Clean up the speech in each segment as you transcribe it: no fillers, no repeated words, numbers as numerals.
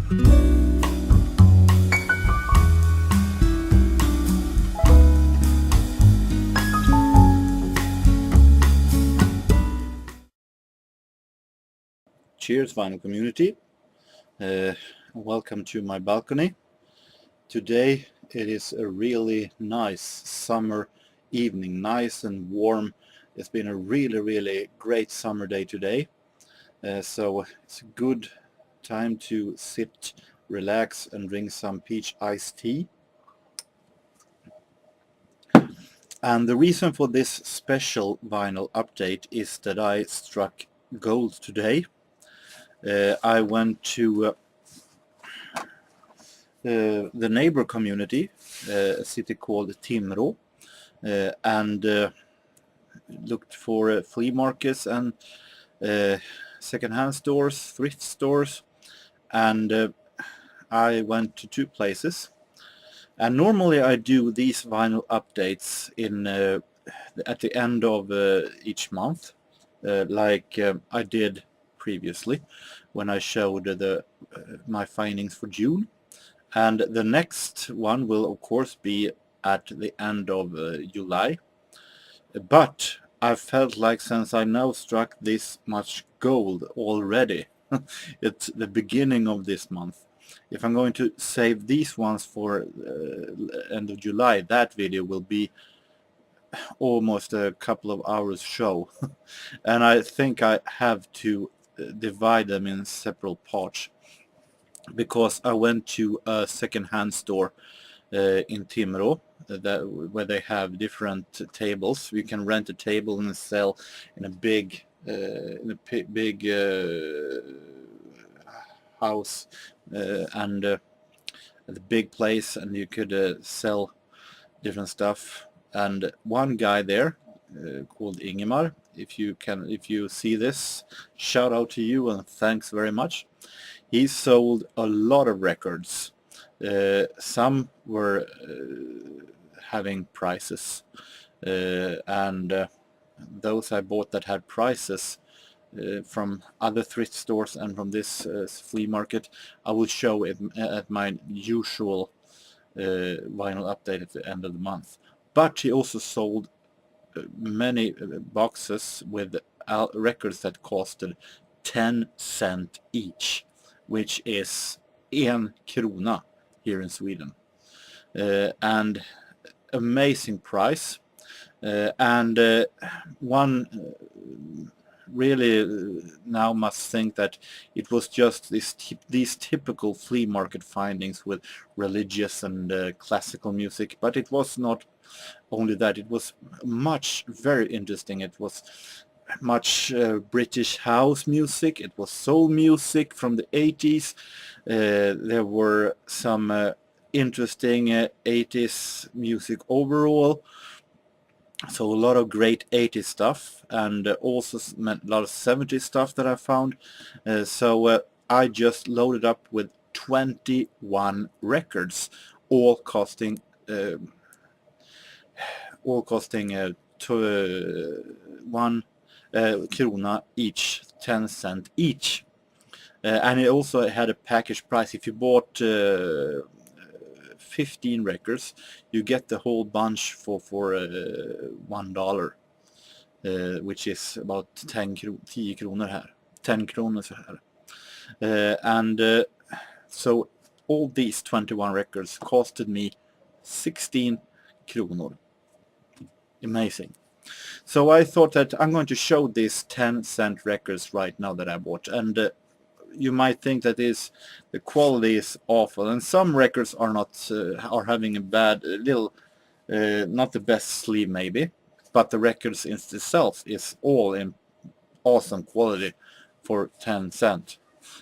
Cheers, vinyl community. Welcome to my balcony. Today it is a really nice summer evening, nice and warm. It's been a really great summer day today. So it's a good time to sit, relax and drink some peach iced tea. And the reason for this special vinyl update is that I struck gold today. I went to the neighbor community, a city called Timrå, and looked for flea markets and second-hand stores, thrift stores, and I went to two places. And normally I do these vinyl updates at the end of each month, like I did previously when I showed my findings for June, and the next one will of course be at the end of July. But I felt like, since I now struck this much gold already at the beginning of this month, if I'm going to save these ones for end of July, that video will be almost a couple of hours show. And I think I have to divide them in separate parts, because I went to a second-hand store in Timrå where they have different tables. You can rent a table and sell in a big house and a big place, and you could sell different stuff. And one guy there called Ingemar, if you see this, shout out to you and thanks very much. He sold a lot of records. Some were having prices, and those I bought that had prices from other thrift stores and from this flea market, I will show it at my usual vinyl update at the end of the month. But he also sold many boxes with records that costed 10 cents each, which is 1 krona here in Sweden. And amazing price. And one really now must think that it was just these typical flea market findings with religious and classical music, but it was not only that. It was much very interesting. It was much British house music, it was soul music from the 80s, there were some interesting 80s music overall. So a lot of great 80s stuff, and also a lot of 70s stuff that I found. So I just loaded up with 21 records, all costing 1 krona each, 10 cents each. And it also had a package price. If you bought 15 records, you get the whole bunch for $1, which is about 10 kronor här, 10 kronor så här. And so all these 21 records costed me 16 kronor. Amazing. So I thought that I'm going to show these 10-cent records right now that I bought, and you might think that the quality is awful, and some records are not are having a bad little not the best sleeve maybe, but the records in itself is all in awesome quality for 10 cents.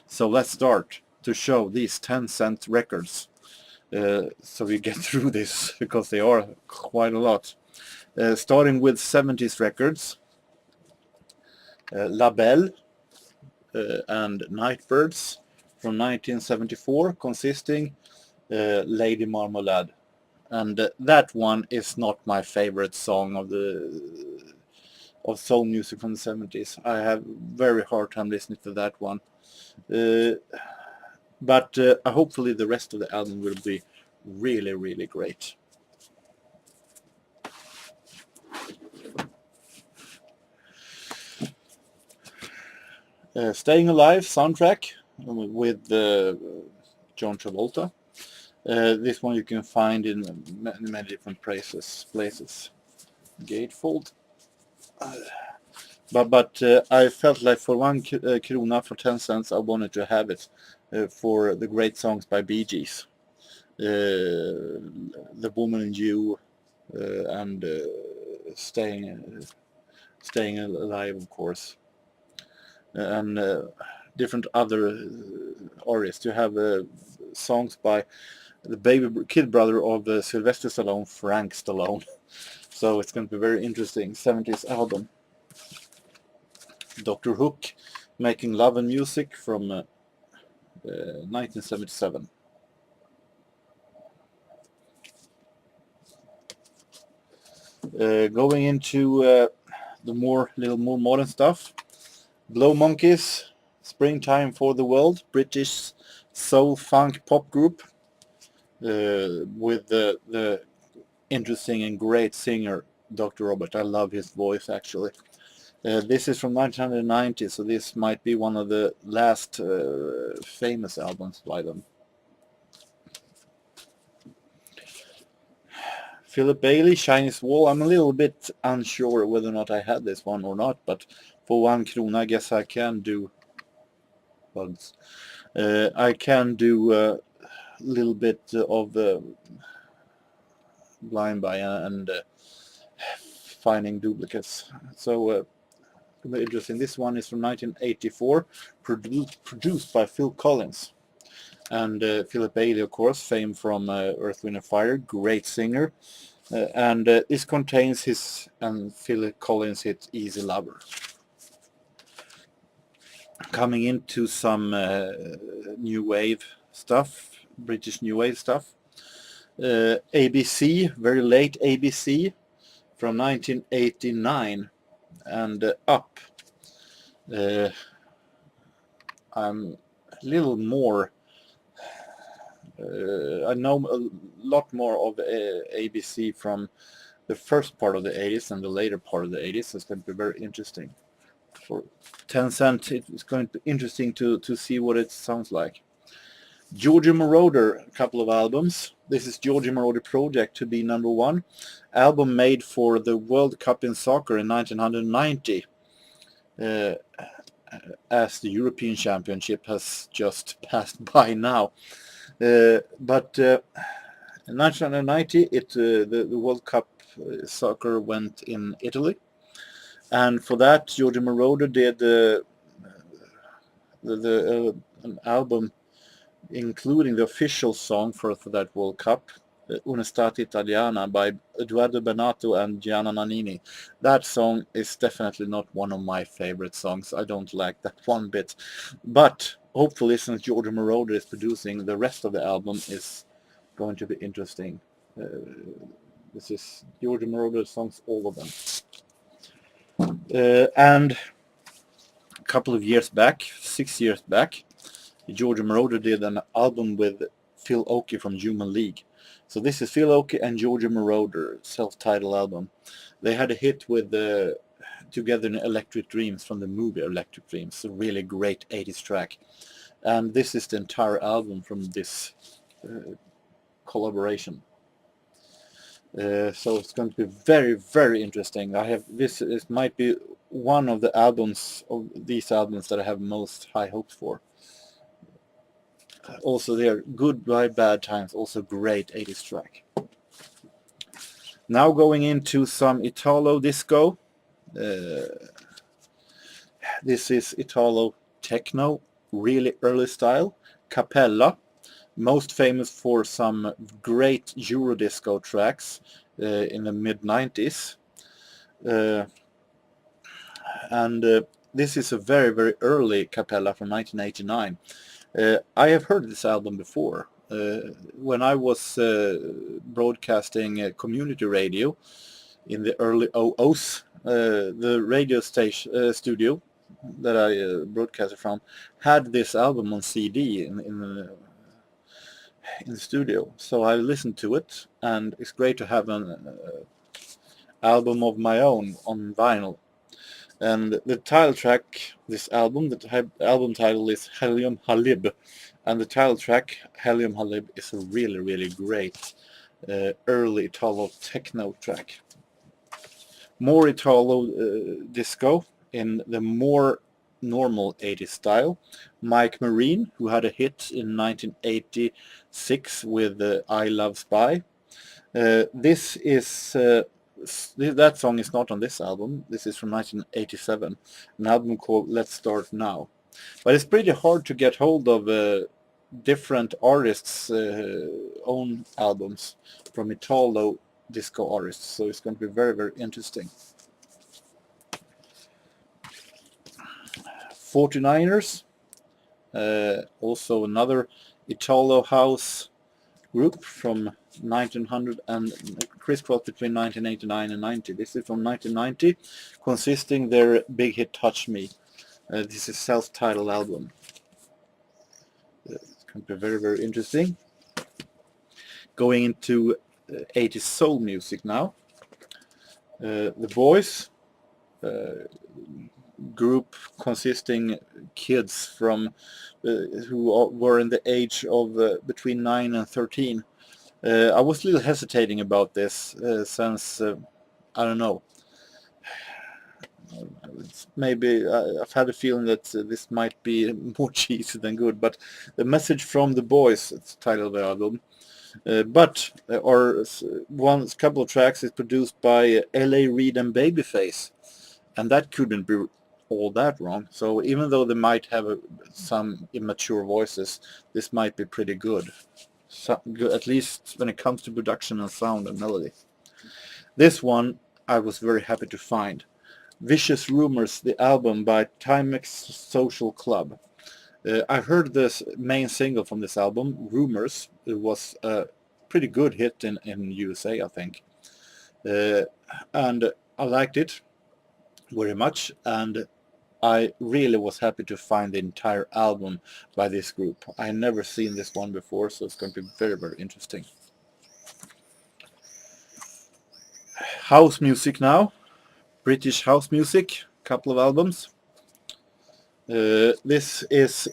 So let's start to show these 10-cent records, so we get through this, because they are quite a lot. Starting with 70s records, Labelle and Nightbirds from 1974, consisting Lady Marmalade. And that one is not my favorite song of soul music from the 70s. I have very hard time listening to that one. but hopefully the rest of the album will be really, really great. Staying Alive soundtrack with John Travolta. This one you can find in many different places. Gatefold. But I felt like for 1 krona for 10 cents I wanted to have it for the great songs by Bee Gees. The Woman in You and Staying Alive, of course. And different other artists. You have songs by the kid brother of Sylvester Stallone, Frank Stallone. So it's going to be very interesting. 70s album. Dr. Hook, Making Love and Music from 1977. Going into the little more modern stuff. Blow Monkeys, Springtime for the World, British soul funk pop group with the interesting and great singer Dr. Robert. I love his voice actually. This is from 1990, so this might be one of the last famous albums by them. Philip Bailey, Chinese Wall. I'm a little bit unsure whether or not I had this one or not, but for 1 krona I guess I can do bugs. I can do a little bit of blind buy and finding duplicates. So very interesting. This one is from 1984, produced by Phil Collins. And Philip Bailey, of course, famed from Earth, Wind & Fire, great singer. And this contains his and Phil Collins hit Easy Lover. Coming into some new wave stuff, British new wave stuff. ABC, very late ABC, from 1989 and up. I'm a little more I know a lot more of ABC from the first part of the 80s and the later part of the 80s, so it's going to be very interesting. For 10 cents it's going to be interesting to see what it sounds like. Giorgio Moroder, a couple of albums. This is Giorgio Moroder Project to be #1. Album made for the World Cup in soccer in 1990. As the European Championship has just passed by now. But in 1990 the World Cup soccer went in Italy, and for that Giorgio Moroder did an album including the official song for that World Cup, Un'estate Italiana by Edoardo Bennato and Gianna Nannini. That song is definitely not one of my favorite songs. I don't like that one bit, but hopefully since Giorgio Moroder is producing, the rest of the album is going to be interesting. This is Giorgio Moroder songs, all of them. And a couple of years back, 6 years back, Giorgio Moroder did an album with Phil Oakey from Human League. So this is Phil Oakey and Giorgio Moroder, self-titled album. They had a hit with Together in Electric Dreams from the movie Electric Dreams, a really great 80s track. And this is the entire album from this collaboration. So it's going to be very, very interesting. This might be one of the albums of these albums that I have most high hopes for. Also, they are good by bad times, also great 80s track. Now going into some Italo disco. This is Italo techno, really early style. Capella, most famous for some great Eurodisco tracks in the mid-90s. This is a very, very early Capella from 1989. I have heard this album before. When I was broadcasting community radio in the early 00s, the radio station studio that I broadcasted from had this album on CD in the studio, so I listened to it, and it's great to have an album of my own on vinyl. And the title track, this album, the album title is Helyom Halib, and the title track Helyom Halib is a really, really great early Italo techno track. More Italo disco in the more normal 80s style. Moreen, who had a hit in 1986 with I Love Spy. This is that song is not on this album. This is from 1987, an album called Let's Start Now. But it's pretty hard to get hold of different artists' own albums from Italo disco artists, so it's going to be very, very interesting. 49ers, also another Italo house group from 1900 and crisscross between 1989 and 90. This is from 1990, consisting their big hit Touch Me. This is self-titled album. It's going to be very, very interesting. Going into 80s soul music now. The Boys, group consisting kids from who were in the age of between 9 and 13. I was a little hesitating about this since I don't know. Maybe I've had a feeling that this might be more cheesy than good, but the message from the Boys, it's the title of the album. But one couple of tracks is produced by L.A. Reid and Babyface, and that couldn't be all that wrong. So even though they might have some immature voices, this might be pretty good. Good, at least when it comes to production and sound and melody. This one I was very happy to find. Vicious Rumours, the album by Timex Social Club. I heard this main single from this album, Rumours. It was a pretty good hit in USA, I think. And I liked it very much, and I really was happy to find the entire album by this group. I had never seen this one before, so it's going to be very, very interesting. House music now. British house music, couple of albums. This is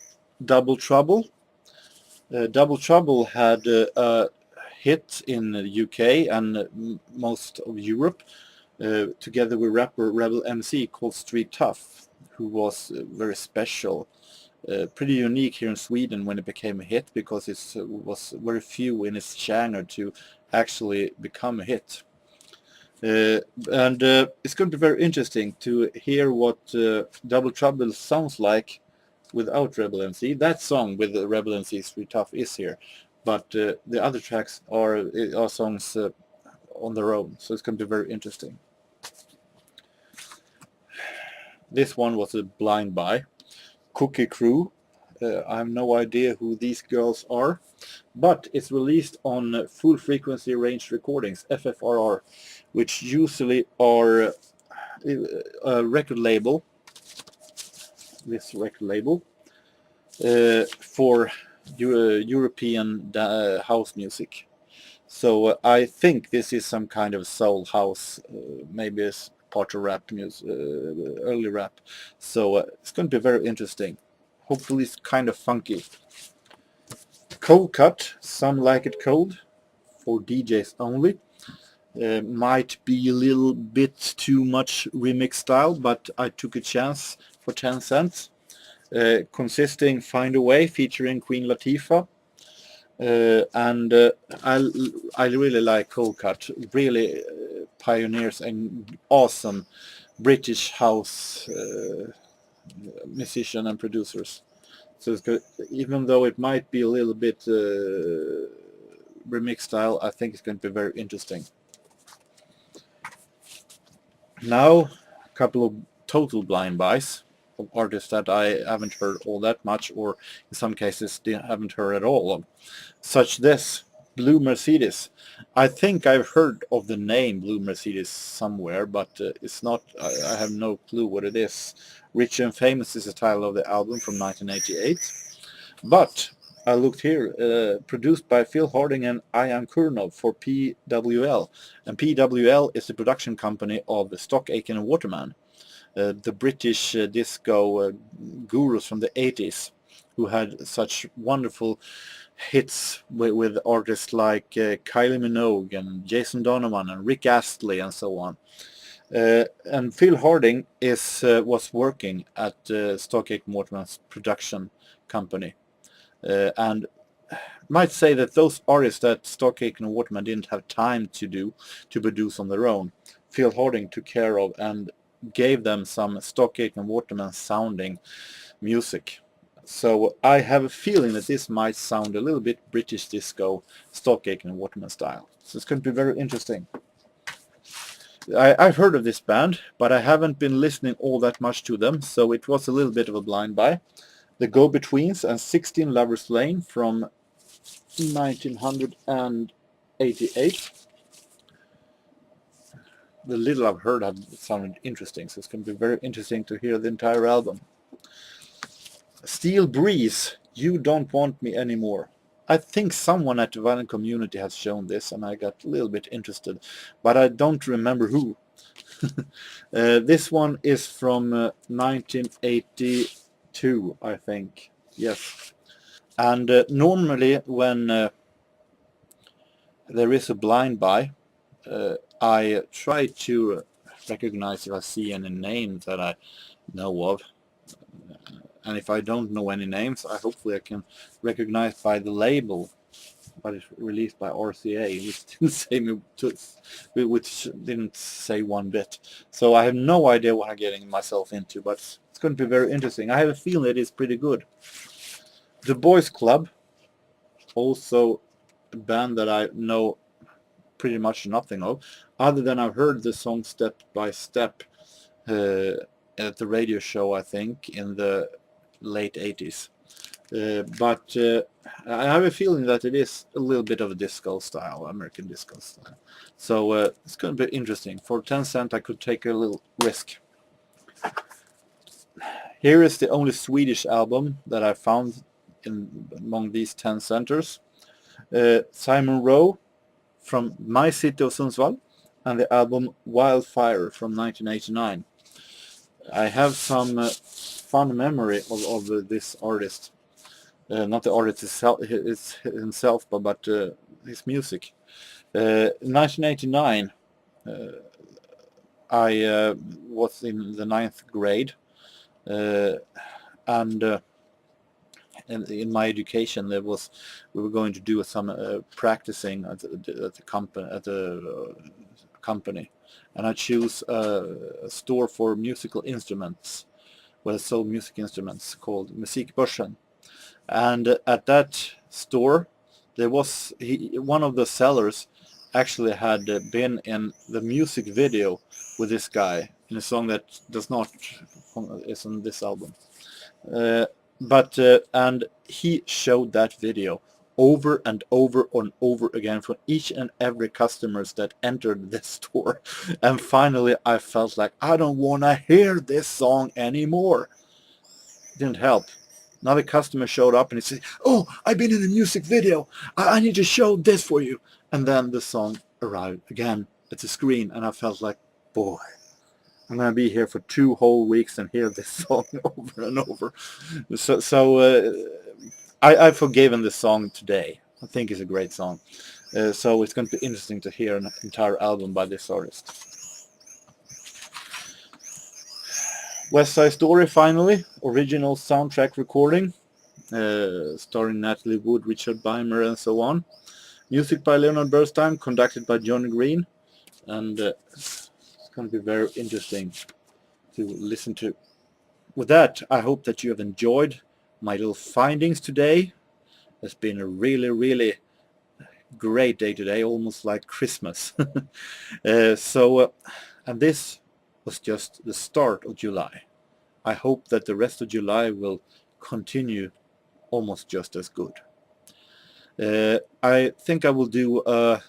Double Trouble. Double Trouble had a hit in the UK and most of Europe, together with rapper Rebel MC, called Street Tuff, who was very special, pretty unique here in Sweden when it became a hit, because it was very few in its genre to actually become a hit. And it's going to be very interesting to hear what Double Trouble sounds like without Rebel MC. That song with Rebel MC, Street Tuff, is here, but the other tracks are songs on their own, so it's going to be very interesting. This one was a blind buy. Cookie Crew. I have no idea who these girls are, but it's released on Full Frequency Range Recordings, FFRR, which usually are a record label, this record label, for European house music. So I think this is some kind of soul house, maybe it's part of rap music, early rap. So it's going to be very interesting. Hopefully it's kind of funky. Cold Cut, Some Like It Cold, for DJs only. Might be a little bit too much remix style, but I took a chance for 10 cents. Consisting Find a Way, featuring Queen Latifah. And I really like Cold Cut. Really pioneers and awesome British house musician and producers. So it's good. Even though it might be a little bit remix style, I think it's going to be very interesting. Now, a couple of total blind buys of artists that I haven't heard all that much, or in some cases haven't heard at all of. Such this, Blue Mercedes. I think I've heard of the name Blue Mercedes somewhere, but it's not. I have no clue what it is. Rich and Famous is the title of the album from 1988. But I looked here, produced by Phil Harding and Ian Kurnov for PWL. And PWL is the production company of Stock Aitken and Waterman, the British disco gurus from the 80s, who had such wonderful hits with artists like Kylie Minogue and Jason Donovan and Rick Astley and so on. And Phil Harding was working at Stock Aitken Waterman's production company. And might say that those artists that Stock Aitken and Waterman didn't have time to produce on their own, Phil Harding took care of and gave them some Stock Aitken and Waterman sounding music. So I have a feeling that this might sound a little bit British disco, Stock Aitken and Waterman style. So it's going to be very interesting. I've heard of this band, but I haven't been listening all that much to them, so it was a little bit of a blind buy. The Go-Betweens and 16 Lovers Lane from 1988. The little I've heard have sounded interesting, so it's going to be very interesting to hear the entire album. Steele Breeze, You Don't Want Me Anymore. I think someone at the violin community has shown this, and I got a little bit interested, but I don't remember who. This one is from 1982, I think. Yes. And normally when there is a blind buy, I try to recognize if I see any names that I know of. And if I don't know any names, hopefully I can recognize by the label, but it's released by RCA, which didn't say one bit. So I have no idea what I'm getting myself into, but it's going to be very interesting. I have a feeling it is pretty good. The Boys Club, also a band that I know pretty much nothing of, other than I've heard the song Step by Step at the radio show, I think, in the late 80s. But I have a feeling that it is a little bit of a disco style, American disco style. So it's going to be interesting. For 10 cents I could take a little risk. Here is the only Swedish album that I found among these 10 centers. Simon Rowe from my city of Sundsvall, and the album Wildfire from 1989. I have some fun memory of this artist. Not the artist himself, but his music. 1989, I was in the 9th grade, and in my education we were going to do some practicing at the company, and I choose a store for musical instruments, where I sold music instruments, called Musikbörsen. And at that store there was one of the sellers actually had been in the music video with this guy in a song that is on this album. And he showed that video over and over and over again for each and every customers that entered this store. And finally I felt like I don't want to hear this song anymore. Didn't help. Another customer showed up and he said, "Oh, I've been in a music video. I need to show this for you." And then the song arrived again at the screen, and I felt like, boy, I'm going to be here for 2 whole weeks and hear this song over and over. So I've forgiven this song today. I think it's a great song. So it's going to be interesting to hear an entire album by this artist. West Side Story, finally, original soundtrack recording, starring Natalie Wood, Richard Beimer, and so on. Music by Leonard Bernstein, conducted by Johnny Green, and it's going to be very interesting to listen to. With that, I hope that you have enjoyed my little findings today. It's been a really, really great day today, almost like Christmas. And this was just the start of July. I hope that the rest of July will continue almost just as good. I think I will do a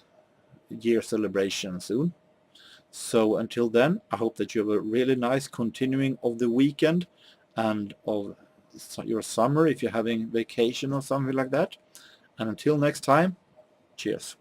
year celebration soon. So until then, I hope that you have a really nice continuing of the weekend and of your summer if you're having vacation or something like that. And until next time, cheers.